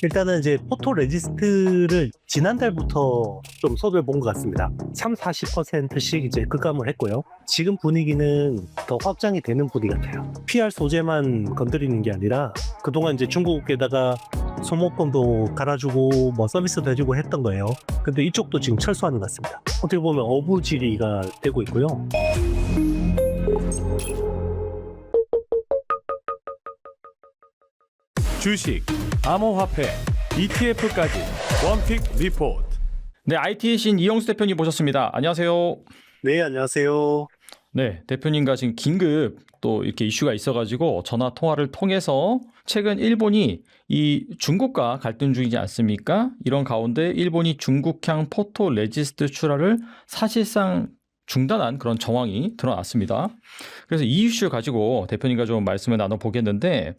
일단은 이제 포토 레지스트를 지난달부터 좀 손을 본 것 같습니다. 30~40%씩 이제 급감을 했고요. 지금 분위기는 더 확장이 되는 분위기 같아요. PR 소재만 건드리는 게 아니라 그동안 이제 중국에다가 소모품도 갈아주고 뭐 서비스도 해주고 했던 거예요. 근데 이쪽도 지금 철수하는 것 같습니다. 어떻게 보면 어부지리가 되고 있고요. 주식, 암호화폐, ETF까지 원픽 리포트. 네, IT의 신 이영수 대표님 모셨습니다. 안녕하세요. 네, 안녕하세요. 네, 대표님과 지금 긴급 또 이렇게 이슈가 있어가지고 전화 통화를 통해서 최근 일본이 이 중국과 갈등 중이지 않습니까? 이런 가운데 일본이 중국향 포토 레지스트 출하를 사실상 중단한 그런 정황이 드러났습니다. 그래서 이 이슈 가지고 대표님과 좀 말씀을 나눠보겠는데,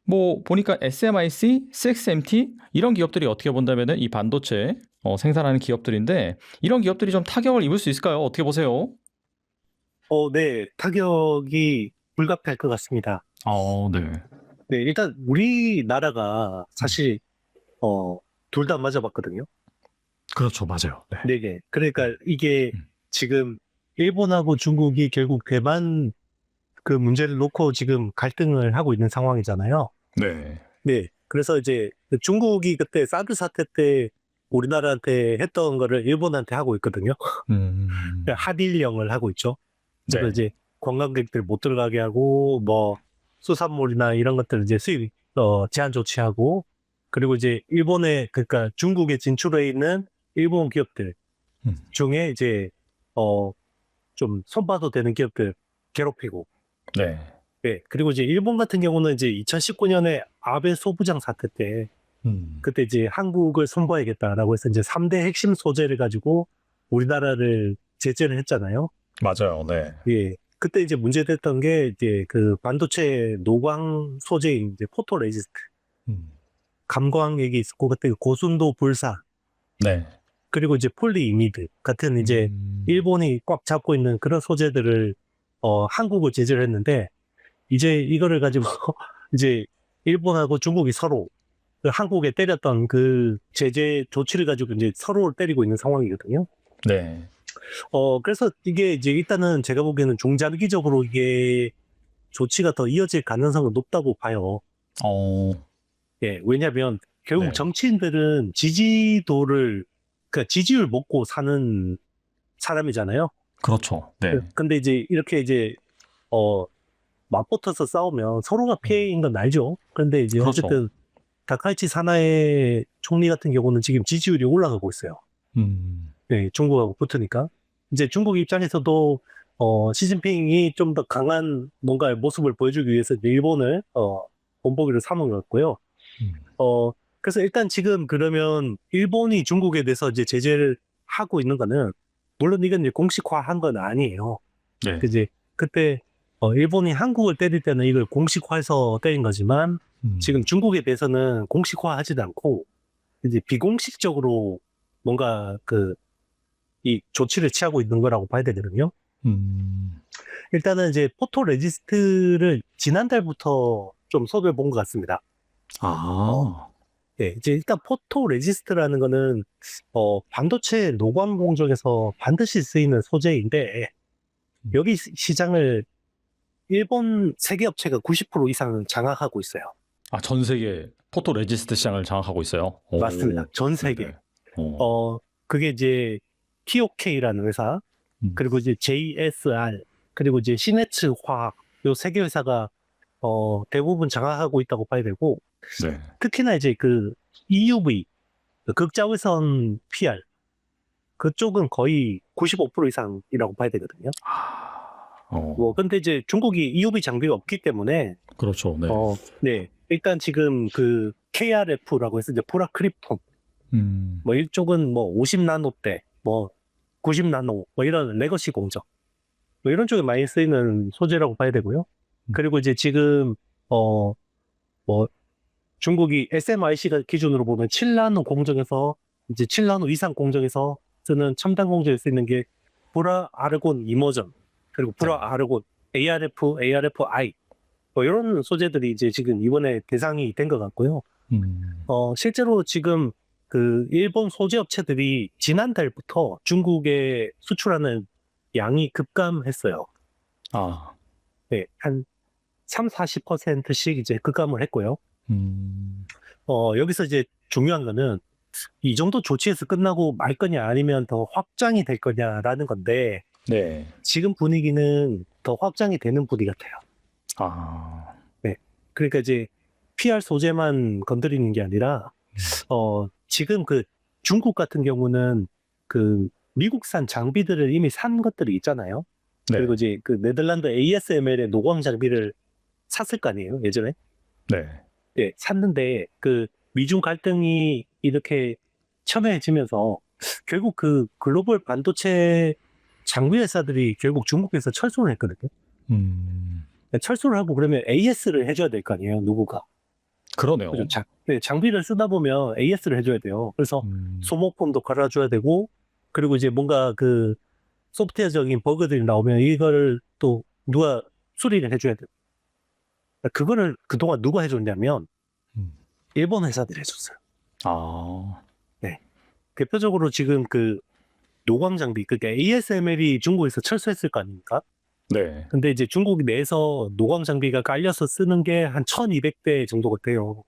뭐 보니까 SMIC, CXMT 이런 기업들이 어떻게 본다면은 이 반도체 생산하는 기업들인데, 이런 기업들이 좀 타격을 입을 수 있을까요? 어떻게 보세요? 네, 타격이 불가피할 것 같습니다. 네. 네, 일단 우리나라가 사실 둘 다 맞아봤거든요. 그렇죠, 맞아요. 네. 네 개. 그러니까 이게 음. 지금 일본하고 중국이 결국 대만 그 문제를 놓고 지금 갈등을 하고 있는 상황이잖아요. 네. 네. 그래서 이제 중국이 그때 사드 사태 때 우리나라한테 했던 거를 일본한테 하고 있거든요. 한일령을 하고 있죠. 그래서 네. 이제 관광객들 못 들어가게 하고 뭐 수산물이나 이런 것들 이제 수입 제한 조치하고, 그리고 이제 일본에, 그러니까 중국에 진출해 있는 일본 기업들 음. 중에 이제 좀 손봐도 되는 기업들 괴롭히고. 네. 네. 그리고 이제 일본 같은 경우는 이제 2019년에 아베 소부장 사태 때 그때 이제 한국을 손봐야겠다라고 해서 이제 3대 핵심 소재를 가지고 우리나라를 제재를 했잖아요. 맞아요. 네. 예. 그때 이제 문제됐던 게 이제 그 반도체 노광 소재인 이제 포토 레지스트, 감광 얘기 있었고, 그때 고순도 불사, 네. 그리고 이제 폴리이미드 같은 이제 일본이 꽉 잡고 있는 그런 소재들을 한국을 제재를 했는데, 이제 이거를 가지고 이제 일본하고 중국이 서로 그 한국에 때렸던 그 제재 조치를 가지고 이제 서로를 때리고 있는 상황이거든요. 네. 그래서 이게 이제 일단은 제가 보기에는 중장기적으로 이게 조치가 더 이어질 가능성은 높다고 봐요. 예, 왜냐면 결국 네. 정치인들은 지지도를, 그러니까 지지율 먹고 사는 사람이잖아요. 그렇죠. 네. 근데 이제 이렇게 이제 맞붙어서 싸우면 서로가 피해인 건 알죠. 그런데 이제 그렇죠. 어쨌든 다카이치 사나에 총리 같은 경우는 지금 지지율이 올라가고 있어요. 네, 중국하고 붙으니까. 이제 중국 입장에서도 시진핑이 좀 더 강한 뭔가 모습을 보여주기 위해서 이제 일본을 본보기로 삼은 것 같고요. 그래서 일단 지금 그러면 일본이 중국에 대해서 이제 제재를 하고 있는 거는, 물론 이건 이제 공식화한 건 아니에요. 네. 이제 그때 일본이 한국을 때릴 때는 이걸 공식화해서 때린 거지만, 지금 중국에 대해서는 공식화하지도 않고 이제 비공식적으로 뭔가 이 조치를 취하고 있는 거라고 봐야 되거든요. 일단은 이제 포토 레지스트를 지난달부터 좀 손을 본 것 같습니다. 예, 이제 일단 포토 레지스트라는 거는 반도체 노광 공정에서 반드시 쓰이는 소재인데, 여기 시장을 일본 세계 업체가 90% 이상 장악하고 있어요. 전 세계 포토 레지스트 시장을 장악하고 있어요. 맞습니다. 전 세계. 네. 그게 이제 TOK라는 회사, 그리고 이제 JSR, 그리고 이제 시네츠 화학, 요 세 개 회사가 대부분 장악하고 있다고 봐야 되고, 네. 특히나 이제 그 EUV, 그 극자외선 PR, 그쪽은 거의 95% 이상이라고 봐야 되거든요. 근데 이제 중국이 EUV 장비가 없기 때문에, 그렇죠. 네. 네. 일단 지금 그 KRF라고 해서 이제 포라크립톤, 뭐 이쪽은 뭐 50나노대, 뭐 90나노, 뭐 이런 레거시 공정, 뭐 이런 쪽에 많이 쓰이는 소재라고 봐야 되고요. 그리고 이제 지금 뭐 중국이 SMIC가 기준으로 보면 7나노 공정에서 이제 7나노 이상 공정에서 쓰는 첨단 공정에 쓰이는 게 브라 아르곤 이머전, 그리고 브라 아르곤 ARF, ARFI, 뭐 이런 소재들이 이제 지금 이번에 대상이 된 것 같고요. 실제로 지금 그 일본 소재 업체들이 지난달부터 중국에 수출하는 양이 급감했어요. 아, 네, 한 30-40%씩 이제 급감을 했고요. 여기서 이제 중요한 거는 이 정도 조치에서 끝나고 말 거냐 아니면 더 확장이 될 거냐라는 건데 네. 지금 분위기는 더 확장이 되는 분위기 같아요. 아, 그러니까 이제 PR 소재만 건드리는 게 아니라 지금 그 중국 같은 경우는 그 미국산 장비들을 이미 산 것들이 있잖아요. 네. 그리고 이제 그 네덜란드 ASML의 노광 장비를 샀을 거 아니에요, 예전에? 네. 예, 샀는데 그 미중 갈등이 이렇게 첨예해지면서 결국 그 글로벌 반도체 장비 회사들이 결국 중국에서 철수를 했거든요. 철수를 하고 그러면 AS를 해줘야 될 거 아니에요, 누구가. 그러네요. 그죠? 장비를 쓰다 보면 AS를 해줘야 돼요. 그래서 소모품도 갈아줘야 되고, 그리고 이제 뭔가 그 소프트웨어적인 버그들이 나오면 이거를 또 누가 수리를 해줘야 돼요. 그거를 그동안 누가 해줬냐면, 일본 회사들이 해줬어요. 아, 대표적으로 지금 그 노광 장비, 그러니까 ASML이 중국에서 철수했을 거 아닙니까? 네. 근데 이제 중국 내에서 노광 장비가 깔려서 쓰는 게 한 1200대 정도가 돼요.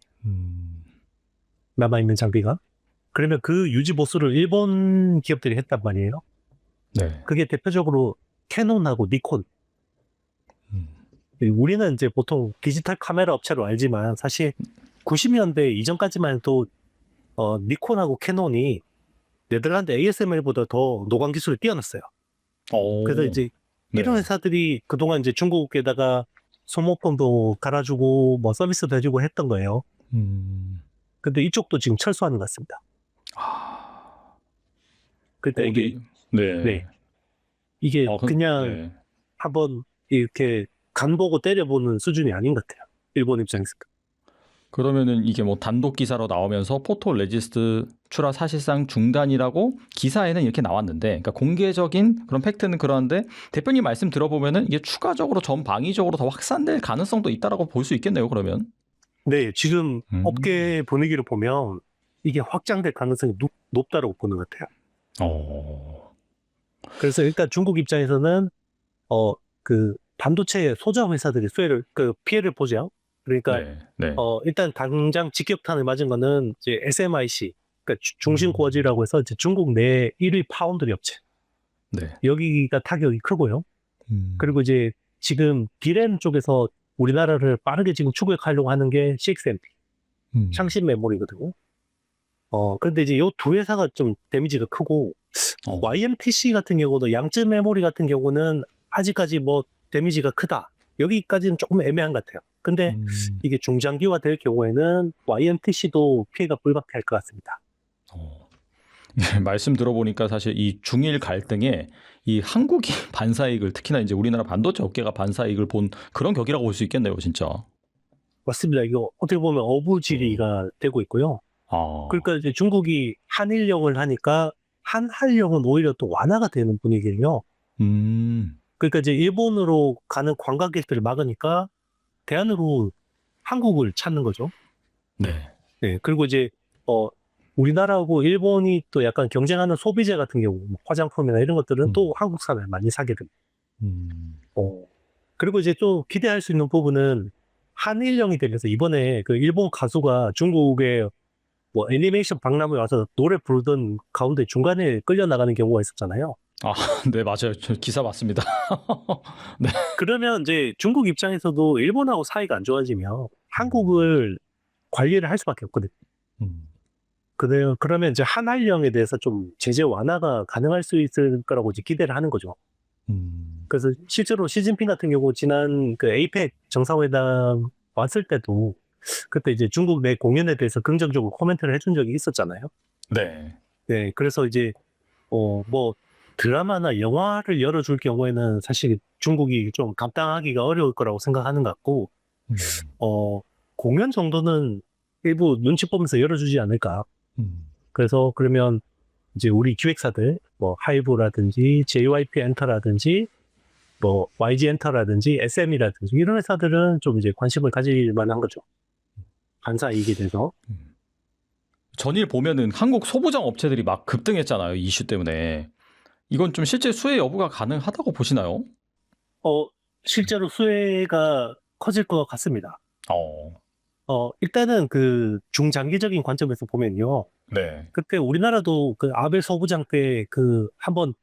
남아있는 장비가. 그러면 그 유지 보수를 일본 기업들이 했단 말이에요. 네. 그게 대표적으로 캐논하고 니콘. 우리는 이제 보통 디지털 카메라 업체로 알지만 사실 90년대 이전까지만 해도 니콘하고 캐논이 네덜란드 ASML보다 더 노광 기술을 뛰어났어요. 그래서 이제 이런 회사들이 그동안 이제 중국에다가 소모품도 갈아주고 뭐 서비스도 해주고 했던 거예요. 근데 이쪽도 지금 철수하는 것 같습니다. 그러니까 이게 네. 이게 그냥 네. 한번 이렇게 간 보고 때려보는 수준이 아닌 것 같아요. 일본 입장에서. 그러면은 이게 뭐 단독 기사로 나오면서 포토 레지스트 출하 사실상 중단이라고 기사에는 이렇게 나왔는데, 그러니까 공개적인 그런 팩트는 그러한데 대표님 말씀 들어보면은 이게 추가적으로 전방위적으로 더 확산될 가능성도 있다라고 볼 수 있겠네요. 그러면. 네, 지금 업계 분위기를 보면 이게 확장될 가능성이 높다고 보는 것 같아요. 그래서 일단 중국 입장에서는 그 반도체 소자 회사들이 피해를 보죠. 그러니까 네. 일단 당장 직격탄을 맞은 거는 이제 SMIC, 그러니까 중심고지라고 해서 이제 중국 내 1위 파운드리 업체. 네. 여기가 타격이 크고요. 그리고 이제 지금 디램 쪽에서 우리나라를 빠르게 지금 추격하려고 하는 게 CXMT, 샹신 메모리거든요. 그런데 이제 이 두 회사가 좀 데미지가 크고, YMTC 같은 경우도 양쯔 메모리 같은 경우는 아직까지 뭐 데미지가 크다. 여기까지는 조금 애매한 것 같아요. 근데 이게 중장기화 될 경우에는 YMTC도 피해가 불가피할 것 같습니다. 네, 말씀 들어보니까 사실 이 중일 갈등에 이 한국이 반사이익을, 특히나 이제 우리나라 반도체 업계가 반사이익을 본 그런 격이라고 볼 수 있겠네요, 진짜. 맞습니다. 이거 어떻게 보면 어부지리가 되고 있고요. 그러니까 이제 중국이 한일령을 하니까 한한령은 오히려 또 완화가 되는 분위기예요. 그러니까 이제 일본으로 가는 관광객들을 막으니까 대안으로 한국을 찾는 거죠. 네. 그리고 이제 우리나라하고 일본이 또 약간 경쟁하는 소비재 같은 경우, 뭐 화장품이나 이런 것들은 또 한국산을 많이 사게 됩니다. 그리고 이제 또 기대할 수 있는 부분은 한일령이 되면서 이번에 그 일본 가수가 중국에 뭐 애니메이션 박람회 와서 노래 부르던 가운데 중간에 끌려 나가는 경우가 있었잖아요. 네, 맞아요. 저 기사 봤습니다. 네. 그러면 이제 중국 입장에서도 일본하고 사이가 안 좋아지면 한국을 관리를 할 수밖에 없거든요. 그러면 이제 한일령에 대해서 좀 제재 완화가 가능할 수 있을 거라고 이제 기대를 하는 거죠. 그래서 실제로 시진핑 같은 경우 지난 그 에이펙 정상회담 왔을 때도 그때 이제 중국 내 공연에 대해서 긍정적으로 코멘트를 해준 적이 있었잖아요. 네, 그래서 이제 뭐 드라마나 영화를 열어줄 경우에는 사실 중국이 좀 감당하기가 어려울 거라고 생각하는 것 같고, 공연 정도는 일부 눈치 보면서 열어주지 않을까. 그래서 그러면 이제 우리 기획사들, 뭐 하이브라든지 JYP 엔터라든지 뭐 YG 엔터라든지 SM이라든지 이런 회사들은 좀 이제 관심을 가질 만한 거죠. 반사 이익에 대해서. 전일 보면은 한국 소부장 업체들이 막 급등했잖아요. 이 이슈 때문에. 이건 좀 실제 수혜 여부가 가능하다고 보시나요? 실제로 수혜가 커질 것 같습니다. 어. 일단은 그 중장기적인 관점에서 보면요. 네. 그때 우리나라도 그 아베 소부장 때 그 한번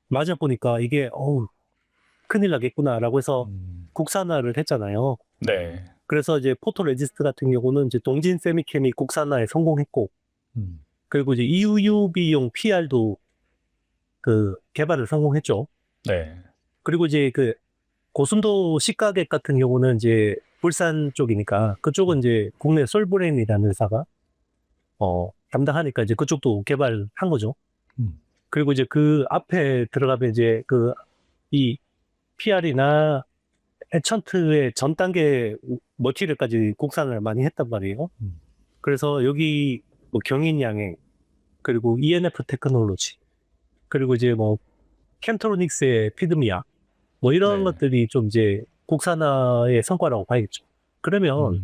맞아 보니까 이게 큰일 나겠구나라고 해서 국산화를 했잖아요. 네. 그래서 이제 포토레지스트 같은 경우는 이제 동진 세미캠이 국산화에 성공했고, 그리고 이제 EUV용 PR도 그 개발을 성공했죠. 네. 그리고 이제 그 고순도 식가객 같은 경우는 이제 불산 쪽이니까 그쪽은 이제 국내 솔브레인이라는 회사가 담당하니까 이제 그쪽도 개발한 거죠. 그리고 이제 그 앞에 들어가면 이제 이 PR이나 에천트의 전 단계 머티리얼까지 국산을 많이 했단 말이에요. 그래서 여기 뭐 경인양행, 그리고 ENF 테크놀로지, 그리고 이제 뭐 캠트로닉스의 피드미아, 뭐 이런 네. 것들이 좀 이제 국산화의 성과라고 봐야겠죠. 그러면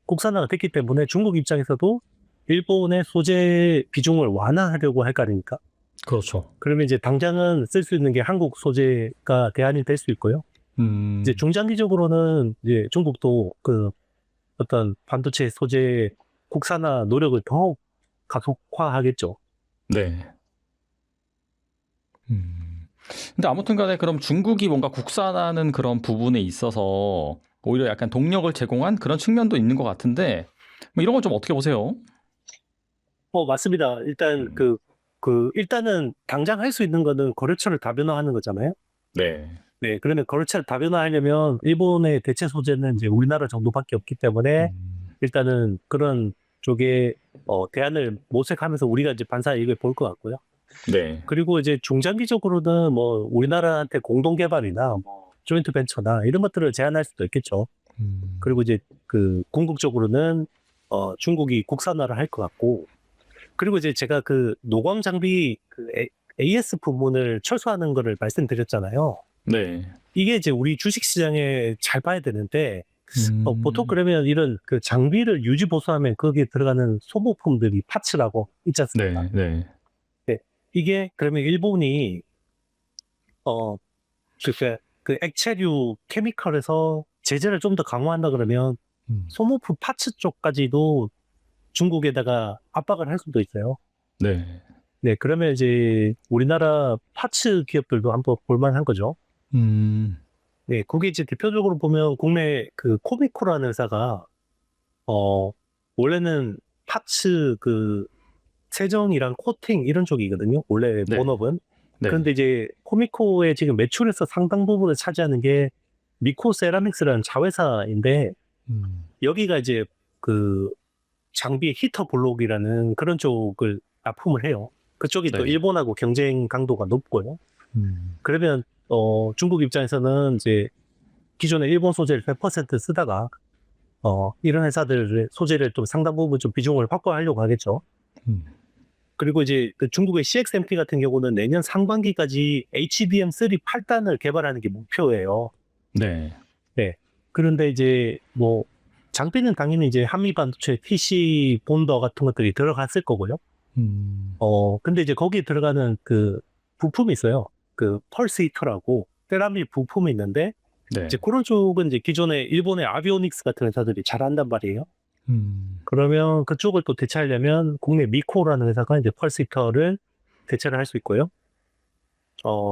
국산화가 됐기 때문에 중국 입장에서도 일본의 소재 비중을 완화하려고 할 거 아닙니까? 그렇죠. 그러면 이제 당장은 쓸 수 있는 게 한국 소재가 대안이 될 수 있고요. 이제 중장기적으로는 이제 중국도 그 어떤 반도체 소재 국산화 노력을 더욱 가속화하겠죠. 네. 근데 아무튼 간에 그럼 중국이 뭔가 국산화하는 그런 부분에 있어서 오히려 약간 동력을 제공한 그런 측면도 있는 것 같은데, 뭐 이런 건 좀 어떻게 보세요? 맞습니다. 일단 일단은 당장 할 수 있는 거는 거래처를 다변화하는 거잖아요. 네. 네, 그러면 거래처를 다변화하려면 일본의 대체 소재는 이제 우리나라 정도밖에 없기 때문에 일단은 그런 쪽에 대안을 모색하면서 우리가 이제 반사 이익을 볼 것 같고요. 네. 그리고 이제 중장기적으로는 뭐 우리나라한테 공동 개발이나 뭐 조인트 벤처나 이런 것들을 제안할 수도 있겠죠. 그리고 이제 그 궁극적으로는 중국이 국산화를 할 것 같고, 그리고 이제 제가 그 노광 장비 AS 부문을 철수하는 거를 말씀드렸잖아요. 네. 이게 이제 우리 주식 시장에 잘 봐야 되는데, 보통 그러면 이런 그 장비를 유지 보수하면 거기에 들어가는 소모품들이 파츠라고 있지 않습니까? 네. 네. 이게 그러면 일본이 그 액체류 케미컬에서 제재를 좀 더 강화한다 그러면 소모품 파츠 쪽까지도 중국에다가 압박을 할 수도 있어요. 네. 네, 그러면 이제 우리나라 파츠 기업들도 한번 볼만한 거죠. 네, 그게 이제 대표적으로 보면 국내 그 코미코라는 회사가 원래는 파츠 그 세정이랑 코팅 이런 쪽이거든요. 원래 네. 본업은. 네. 그런데 이제 코미코의 지금 매출에서 상당 부분을 차지하는 게 미코 세라믹스라는 자회사인데, 여기가 이제 그 장비 히터 블록이라는 그런 쪽을 납품을 해요. 그쪽이 또 네. 일본하고 경쟁 강도가 높고요. 그러면 중국 입장에서는 이제 기존에 일본 소재를 100% 쓰다가 이런 회사들의 소재를 좀 상당 부분 좀 비중을 확보하려고 하겠죠. 그리고 이제 그 중국의 CXMT 같은 경우는 내년 상반기까지 HBM3 8단을 개발하는 게 목표예요. 네. 네. 그런데 이제 뭐 장비는 당연히 이제 한미 반도체 PC 본더 같은 것들이 들어갔을 거고요. 근데 이제 거기에 들어가는 그 부품이 있어요. 그 펄스 히터라고 세라믹 부품이 있는데, 네. 이제 그런 쪽은 이제 기존에 일본의 아비오닉스 같은 회사들이 잘한단 말이에요. 그러면 그쪽을 또 대체하려면 국내 미코라는 회사가 이제 펄스 히터를 대체를 할 수 있고요.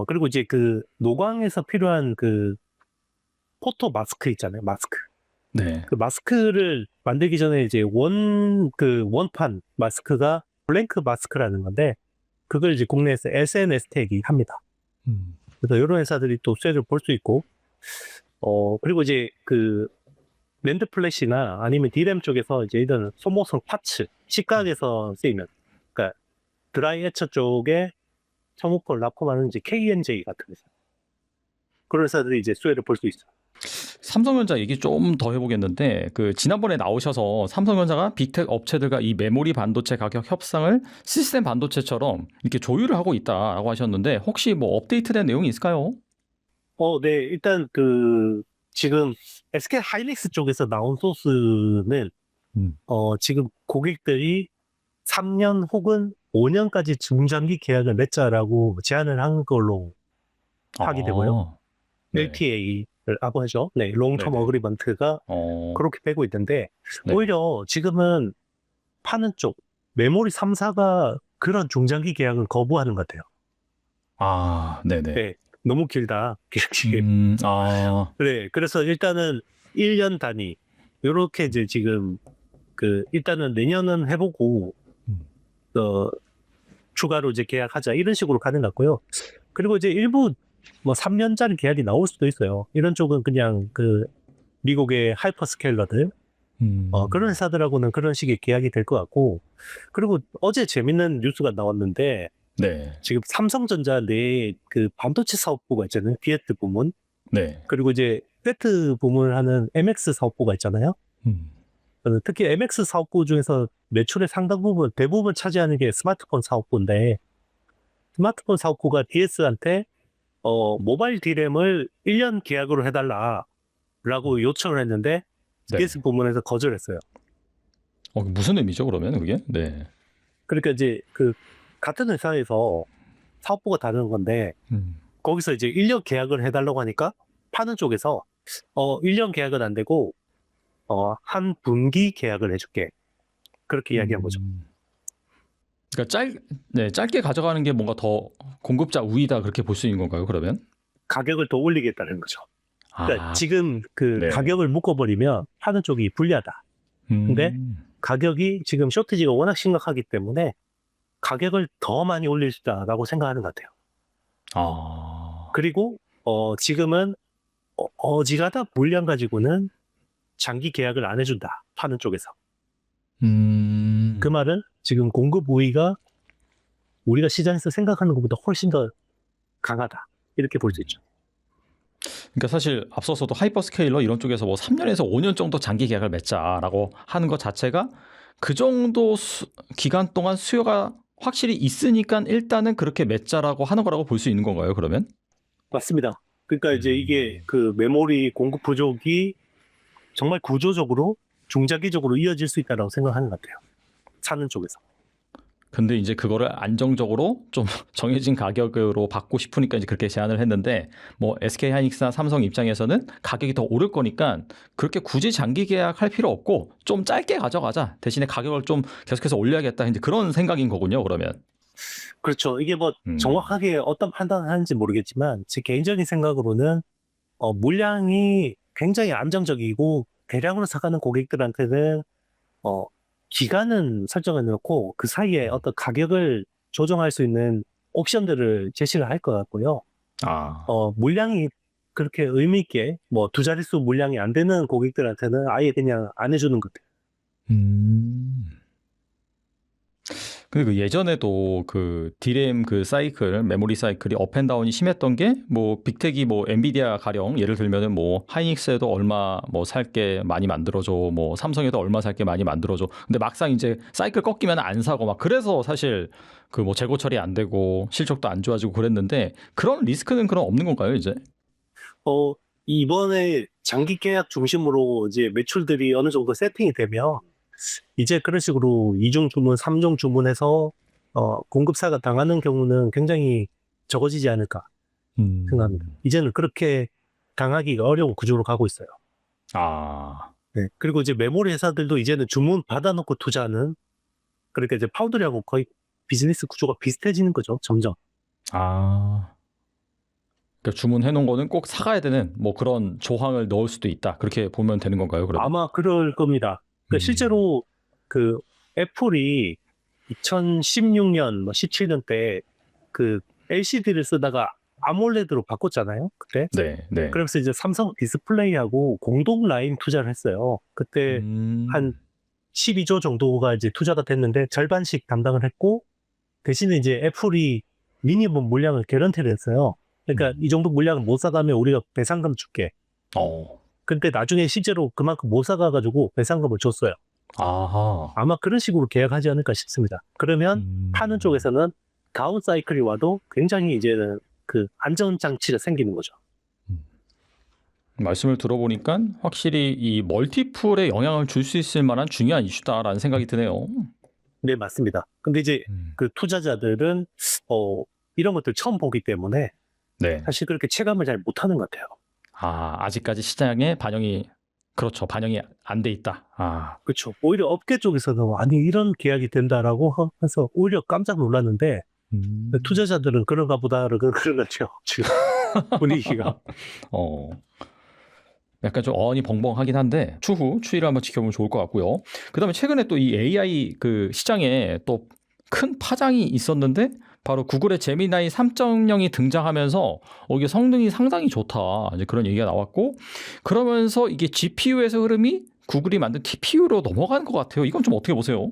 그리고 이제 그 노광에서 필요한 그 포토 마스크 있잖아요. 마스크. 네. 그 마스크를 만들기 전에 이제 원판 마스크가 블랭크 마스크라는 건데, 그걸 이제 국내에서 SNS텍이 합니다. 그래서 이런 회사들이 또 수혜를 볼 수 있고, 그리고 이제 그 랜드 플래시나 아니면 D램 쪽에서 이제 이런 소모성 파츠, 식각에서 쓰이는, 그러니까 드라이 에처 쪽에 성우콜 납품하는 이제 KNJ 같은 회사. 그런 회사들이 이제 수혜를 볼 수 있어요. 삼성전자 얘기 좀 더 해보겠는데, 그 지난번에 나오셔서 삼성전자가 빅텍 업체들과 이 메모리 반도체 가격 협상을 시스템 반도체처럼 이렇게 조율을 하고 있다라고 하셨는데, 혹시 뭐 업데이트된 내용이 있을까요? 네, 일단 지금 SK 하이닉스 쪽에서 나온 소스는 지금 고객들이 3년 혹은 5년까지 중장기 계약을 맺자라고 제안을 한 걸로 하게 되고요. 네. LTA를 하죠. 네, 롱텀 네네. 어그리먼트가 그렇게 되고 있는데 네. 오히려 지금은 파는 쪽 메모리 3사가 그런 중장기 계약을 거부하는 것 같아요. 네네. 네, 너무 길다. 네, 그래서 일단은 1년 단위 이렇게 이제 지금 일단은 내년은 해보고 추가로 이제 계약하자 이런 식으로 가는 것 같고요. 그리고 이제 일부 뭐 3년짜리 계약이 나올 수도 있어요. 이런 쪽은 그냥 미국의 하이퍼스케일러들 그런 회사들하고는 그런 식의 계약이 될 것 같고, 그리고 어제 재밌는 뉴스가 나왔는데 네. 지금 삼성전자 내 반도체 사업부가 있잖아요. 디에트 부문. 네. 그리고 이제 세트 부문을 하는 MX 사업부가 있잖아요. 특히 MX 사업부 중에서 매출의 상당 부분, 대부분 차지하는 게 스마트폰 사업부인데, 스마트폰 사업부가 DS한테 모바일 D램을 1년 계약으로 해달라라고 요청을 했는데 네. DS 부문에서 거절했어요. 무슨 의미죠, 그러면 그게? 네. 그러니까 이제 같은 회사에서 사업부가 다른 건데 거기서 이제 1년 계약을 해달라고 하니까 파는 쪽에서 1년 계약은 안 되고 한 분기 계약을 해줄게. 그렇게 이야기한 거죠. 그러니까 짧게 가져가는 게 뭔가 더 공급자 우위다 그렇게 볼 수 있는 건가요, 그러면? 가격을 더 올리겠다는 거죠. 그러니까 지금 네. 가격을 묶어버리면 파는 쪽이 불리하다. 근데 가격이 지금 쇼티지가 워낙 심각하기 때문에 가격을 더 많이 올릴 수 있다라고 생각하는 것 같아요. 그리고 지금은 어지간한 물량 가지고는 장기 계약을 안 해준다. 파는 쪽에서. 그 말은 지금 공급 우위가 우리가 시장에서 생각하는 것보다 훨씬 더 강하다. 이렇게 볼 수 있죠. 그러니까 사실 앞서서도 하이퍼스케일러 이런 쪽에서 뭐 3년에서 5년 정도 장기 계약을 맺자라고 하는 것 자체가 그 정도 기간 동안 수요가 확실히 있으니까 일단은 그렇게 맺자라고 하는 거라고 볼 수 있는 건가요, 그러면? 맞습니다. 그러니까 이제 이게 메모리 공급 부족이 정말 구조적으로 중장기적으로 이어질 수 있다고 생각하는 것 같아요. 사는 쪽에서. 근데 이제 그거를 안정적으로 좀 정해진 가격으로 받고 싶으니까 이제 그렇게 제안을 했는데, 뭐 SK 하이닉스나 삼성 입장에서는 가격이 더 오를 거니까 그렇게 굳이 장기 계약할 필요 없고 좀 짧게 가져가자. 대신에 가격을 좀 계속해서 올려야겠다. 이제 그런 생각인 거군요, 그러면. 그렇죠. 이게 뭐 정확하게 어떤 판단을 하는지 모르겠지만 제 개인적인 생각으로는 물량이 굉장히 안정적이고 대량으로 사가는 고객들한테는 기간은 설정해 놓고 그 사이에 어떤 가격을 조정할 수 있는 옵션들을 제시를 할 것 같고요. 물량이 그렇게 의미 있게 뭐 두 자릿수 물량이 안 되는 고객들한테는 아예 그냥 안 해주는 것 같아요. 근데 예전에도 디램 사이클, 메모리 사이클이 업앤다운이 심했던 게 뭐 빅텍이 뭐 엔비디아 가령 예를 들면은 뭐 하이닉스에도 얼마 뭐 살게 많이 만들어줘, 뭐 삼성에도 얼마 살게 많이 만들어줘. 근데 막상 이제 사이클 꺾이면 안 사고 막 그래서 사실 뭐 재고 처리 안 되고 실적도 안 좋아지고 그랬는데 그런 리스크는 그럼 없는 건가요, 이제? 이번에 장기 계약 중심으로 이제 매출들이 어느 정도 세팅이 되면 이제 그런 식으로 2중 주문, 3중 주문해서 공급사가 당하는 경우는 굉장히 적어지지 않을까 생각합니다. 이제는 그렇게 당하기가 어려운 구조로 가고 있어요. 네. 그리고 이제 메모리 회사들도 이제는 주문 받아놓고 투자하는, 그러니까 이제 파우더리하고 거의 비즈니스 구조가 비슷해지는 거죠, 점점. 그러니까 주문해 놓은 거는 꼭 사가야 되는 뭐 그런 조항을 넣을 수도 있다. 그렇게 보면 되는 건가요, 그러면? 아마 그럴 겁니다. 그러니까 실제로 애플이 2016년, 17년 때 LCD를 쓰다가 아몰레드로 바꿨잖아요, 그때. 네. 그래서 이제 삼성 디스플레이하고 공동 라인 투자를 했어요. 그때 한 12조 정도가 이제 투자가 됐는데 절반씩 담당을 했고, 대신에 이제 애플이 미니멈 물량을 개런티를 했어요. 그러니까 이 정도 물량을 못 사가면 우리가 배상금 줄게. 근데 나중에 실제로 그만큼 못 사가가지고 배상금을 줬어요. 아마 그런 식으로 계약하지 않을까 싶습니다. 그러면 파는 쪽에서는 다운 사이클이 와도 굉장히 이제는 안전장치가 생기는 거죠. 말씀을 들어보니까 확실히 이 멀티풀에 영향을 줄 수 있을 만한 중요한 이슈다라는 생각이 드네요. 네, 맞습니다. 근데 이제 그 투자자들은 이런 것들 처음 보기 때문에 네. 사실 그렇게 체감을 잘 못하는 것 같아요. 아직까지 시장에 반영이 안 돼 있다. 그렇죠. 오히려 업계 쪽에서는 아니 이런 계약이 된다라고 해서 오히려 깜짝 놀랐는데 투자자들은 그런가 보다 그러죠. 지금 분위기가. 약간 좀 어안이 벙벙하긴 한데 추후 추이를 한번 지켜보면 좋을 것 같고요. 그다음에 최근에 또 이 AI 그 시장에 또 큰 파장이 있었는데 바로 구글의 제미나이 3.0이 등장하면서 이게 성능이 상당히 좋다. 이제 그런 얘기가 나왔고 그러면서 이게 GPU에서 흐름이 구글이 만든 TPU로 넘어간 것 같아요. 이건 좀 어떻게 보세요?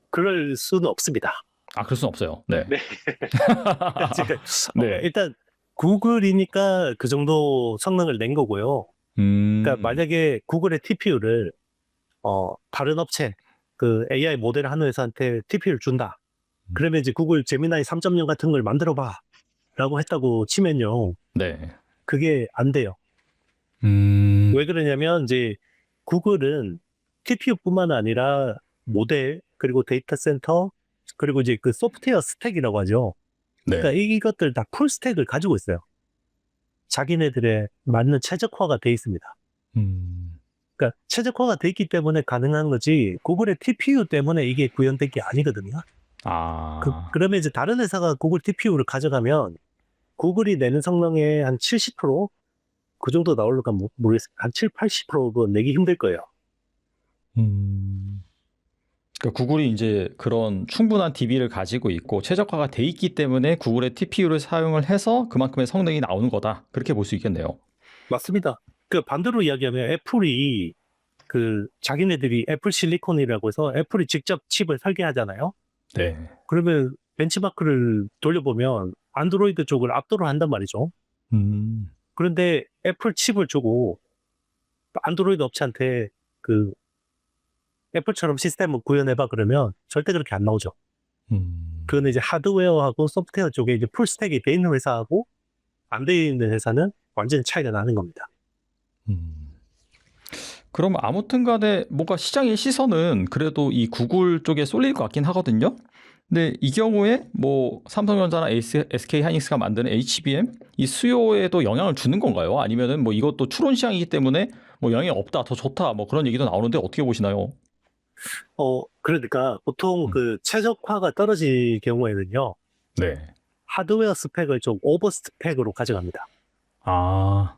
그럴 수는 없습니다. 그럴 수는 없어요. 네. 네. 네. 일단 구글이니까 그 정도 성능을 낸 거고요. 그러니까 만약에 구글의 TPU를 다른 업체 그 AI 모델을 하는 회사한테 TPU를 준다. 그러면 이제 구글 제미나이 3.0 같은 걸 만들어 봐라고 했다고 치면요. 네. 그게 안 돼요. 왜 그러냐면 이제 구글은 TPU뿐만 아니라 모델 그리고 데이터 센터 그리고 이제 그 소프트웨어 스택이라고 하죠. 네. 그러니까 이것들 다 풀 스택을 가지고 있어요. 자기네들에 맞는 최적화가 돼 있습니다. 그러니까 최적화가 돼 있기 때문에 가능한 거지 구글의 TPU 때문에 이게 구현된 게 아니거든요. 그러면 이제 다른 회사가 구글 TPU를 가져가면 구글이 내는 성능의 한 70%? 그 정도 나올까 모르겠어요. 한 7, 80% 내기 힘들 거예요. 그러니까 구글이 이제 그런 충분한 DB를 가지고 있고 최적화가 돼 있기 때문에 구글의 TPU를 사용을 해서 그만큼의 성능이 나오는 거다. 그렇게 볼 수 있겠네요. 맞습니다. 그 반대로 이야기하면 애플이 그 자기네들이 애플 실리콘이라고 해서 애플이 직접 칩을 설계하잖아요. 네. 그러면 벤치마크를 돌려보면 안드로이드 쪽을 압도를 한단 말이죠. 그런데 애플 칩을 주고 안드로이드 업체한테 그 애플처럼 시스템을 구현해봐 그러면 절대 그렇게 안 나오죠. 그거는 이제 하드웨어하고 소프트웨어 쪽에 이제 풀 스택이 돼 있는 회사하고 안 돼 있는 회사는 완전히 차이가 나는 겁니다. 그럼 아무튼 간에 뭔가 시장의 시선은 그래도 이 구글 쪽에 쏠릴 것 같긴 하거든요. 근데 이 경우에 뭐 삼성전자나 SK하이닉스가 만드는 HBM 이 수요에도 영향을 주는 건가요? 아니면은 뭐 이것도 추론 시장이기 때문에 뭐 영향이 없다, 더 좋다, 뭐 그런 얘기도 나오는데 어떻게 보시나요? 그러니까 보통 그 최적화가 떨어질 경우에는요. 네. 하드웨어 스펙을 좀 오버 스펙으로 가져갑니다.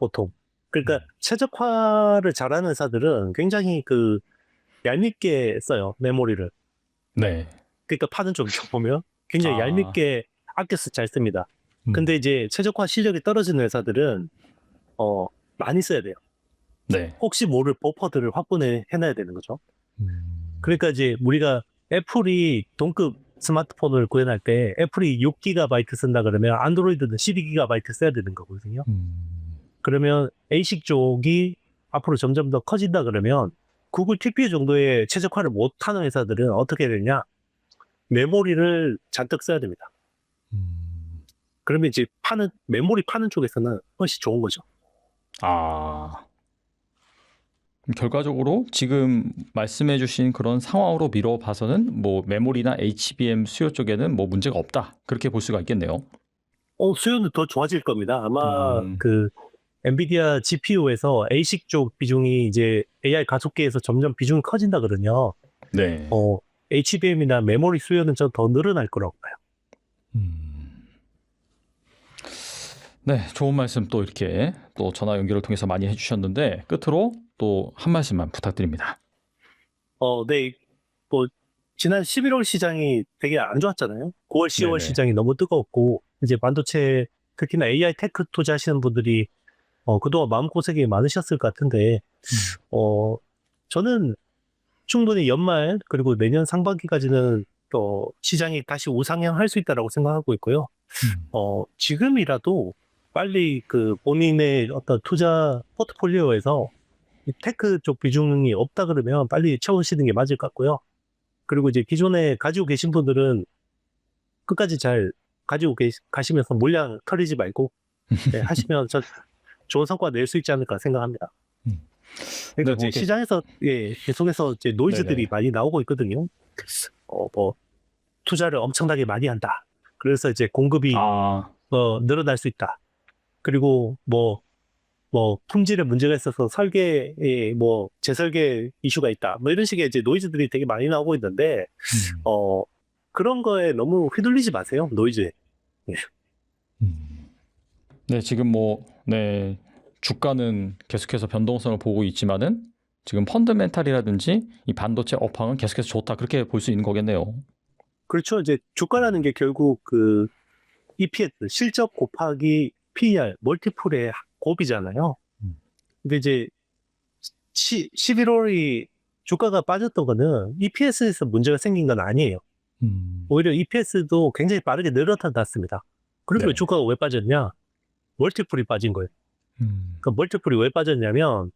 보통. 그러니까 최적화를 잘하는 회사들은 굉장히 그 얄밉게 써요, 메모리를. 네. 그러니까 파는 쪽 보면 굉장히 얄밉게 아껴서 잘 씁니다. 근데 이제 최적화 실력이 떨어지는 회사들은 많이 써야 돼요. 네. 혹시 모를 버퍼들을 확보해놔야 되는 거죠. 그러니까 이제 우리가 애플이 동급 스마트폰을 구현할 때 애플이 6GB 쓴다 그러면 안드로이드는 12GB 써야 되는 거거든요. 그러면 ASIC 쪽이 앞으로 점점 더 커진다 그러면 구글 TPU 정도의 최적화를 못하는 회사들은 어떻게 되냐? 메모리를 잔뜩 써야 됩니다. 그러면 이제 메모리 파는 쪽에서는 훨씬 좋은 거죠. 결과적으로 지금 말씀해 주신 그런 상황으로 미뤄 봐서는 뭐 메모리나 HBM 수요 쪽에는 뭐 문제가 없다. 그렇게 볼 수가 있겠네요. 수요는 더 좋아질 겁니다. 아마 그 엔비디아 GPU에서 ASIC 쪽 비중이 이제 AI 가속기에서 점점 비중이 커진다거든요. 네. HBM이나 메모리 수요는 좀 더 늘어날 거라고 봐요. 네, 좋은 말씀 또 이렇게 또 전화 연결을 통해서 많이 해주셨는데 끝으로 또 한 말씀만 부탁드립니다. 네, 뭐 지난 11월 시장이 되게 안 좋았잖아요. 9월, 10월 네네. 시장이 너무 뜨거웠고 이제 반도체 특히나 AI 테크 투자하시는 분들이 그동안 마음고생이 많으셨을 것 같은데 저는 충분히 연말 그리고 내년 상반기까지는 또 시장이 다시 우상향할 수 있다라고 생각하고 있고요. 지금이라도 빨리 그 본인의 어떤 투자 포트폴리오에서 이 테크 쪽 비중이 없다 그러면 빨리 채우시는 게 맞을 것 같고요. 그리고 이제 기존에 가지고 계신 분들은 끝까지 잘 가지고 가시면서 물량 털리지 말고 네, 하시면 저 좋은 성과 낼 수 있지 않을까 생각합니다. 음. 그러니까 네, 이제 시장에서 계속해서 이제 노이즈들이 네네. 많이 나오고 있거든요. 뭐 투자를 엄청나게 많이 한다. 그래서 이제 공급이 아, 늘어날 수 있다. 그리고 뭐 품질에 문제가 있어서 설계에 뭐 재설계 이슈가 있다. 뭐 이런 식의 이제 노이즈들이 되게 많이 나오고 있는데 그런 거에 너무 휘둘리지 마세요. 노이즈에. 예. 네, 지금 네, 주가는 계속해서 변동성을 보고 있지만은 지금 펀더멘탈이라든지 이 반도체 업황은 계속해서 좋다. 그렇게 볼 수 있는 거겠네요. 그렇죠. 이제 주가라는 게 결국 그 EPS 실적 곱하기 PER 멀티플의 곱이잖아요. 근데 이제 11월이 주가가 빠졌던 거는 EPS에서 문제가 생긴 건 아니에요. 오히려 EPS도 굉장히 빠르게 늘어났습니다. 그리고 네. 주가가 왜 빠졌냐? 멀티플이 빠진 거예요. 그 멀티플이 왜 빠졌냐면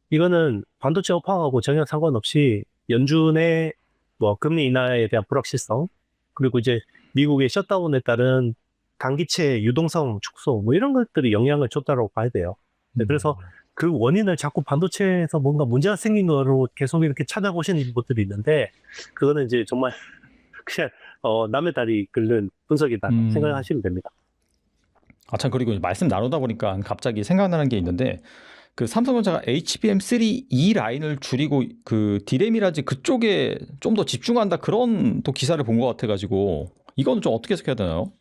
이거는 반도체 업황하고 전혀 상관없이 연준의 뭐 금리 인하에 대한 불확실성 그리고 이제 미국의 셧다운에 따른 단기채 유동성 축소 뭐 이런 것들이 영향을 줬다고 봐야 돼요. 네, 그래서 그 원인을 자꾸 반도체에서 뭔가 문제가 생긴 거로 계속 이렇게 찾아보시는 분들이 있는데 그거는 이제 정말 그냥 남의 다리 긁는 분석이다 생각하시면 됩니다. 아, 참, 그리고 말씀 나누다 보니까 갑자기 생각나는 게 있는데 그 삼성전자가 HBM3E 라인을 줄이고 그 디램이라든지 그쪽에 좀 더 집중한다 그런 또 기사를 본 것 같아가지고 이건 좀 어떻게 해석해야 되나요?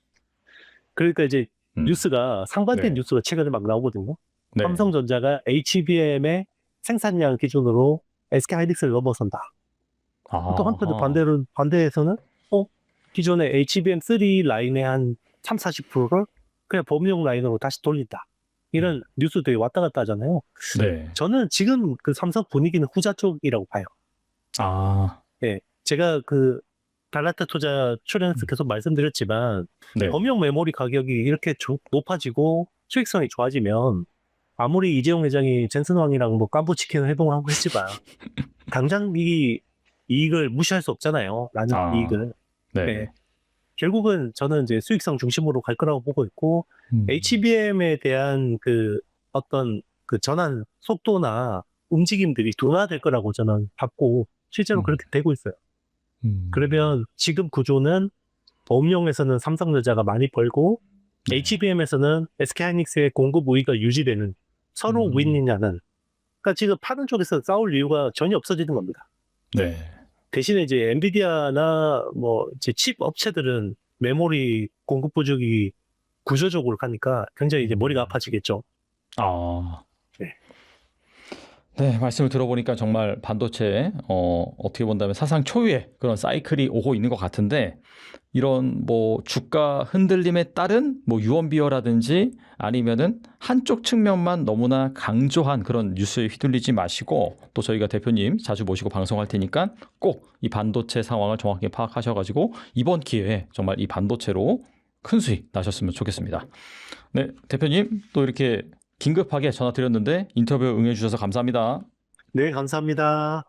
그러니까 이제 뉴스가 상반된 네. 뉴스가 최근에 막 나오거든요. 네. 삼성전자가 HBM의 생산량 기준으로 SK하이닉스를 넘어선다. 또 한편 반대에서는 기존의 HBM3 라인의 한 30-40%를 그냥 범용 라인으로 다시 돌린다. 이런 뉴스들이 왔다 갔다 하잖아요. 네. 저는 지금 그 삼성 분위기는 후자 쪽이라고 봐요. 아, 예. 제가 그 달라트 투자 출연해서 계속 말씀드렸지만 네. 범용 메모리 가격이 이렇게 높아지고 수익성이 좋아지면 아무리 이재용 회장이 젠슨왕이랑 뭐 깐부치킨 회동을 하고 했지만 당장 이 이익을 무시할 수 없잖아요. 라는 이익을. 네. 네. 결국은 저는 이제 수익성 중심으로 갈 거라고 보고 있고 HBM에 대한 그 어떤 그 전환 속도나 움직임들이 둔화될 거라고 저는 봤고 실제로 그렇게 되고 있어요. 그러면 지금 구조는 범용에서는 삼성전자가 많이 벌고 HBM에서는 SK하이닉스의 공급 우위가 유지되는 서로 윈이냐는 그러니까 지금 파는 쪽에서 싸울 이유가 전혀 없어지는 겁니다. 네. 대신에 이제 엔비디아나 뭐 이제 칩 업체들은 메모리 공급 부족이 구조적으로 가니까 굉장히 이제 머리가 아파지겠죠. 아. 네. 네, 말씀을 들어보니까 정말 반도체 어떻게 본다면 사상 초유의 그런 사이클이 오고 있는 것 같은데 이런 뭐 주가 흔들림에 따른 뭐 유언비어라든지 아니면은 한쪽 측면만 너무나 강조한 그런 뉴스에 휘둘리지 마시고 또 저희가 대표님 자주 모시고 방송할 테니까 꼭 이 반도체 상황을 정확히 파악하셔가지고 이번 기회에 정말 이 반도체로 큰 수익 나셨으면 좋겠습니다. 네, 대표님 또 이렇게 긴급하게 전화 드렸는데 인터뷰 응해 주셔서 감사합니다. 네, 감사합니다.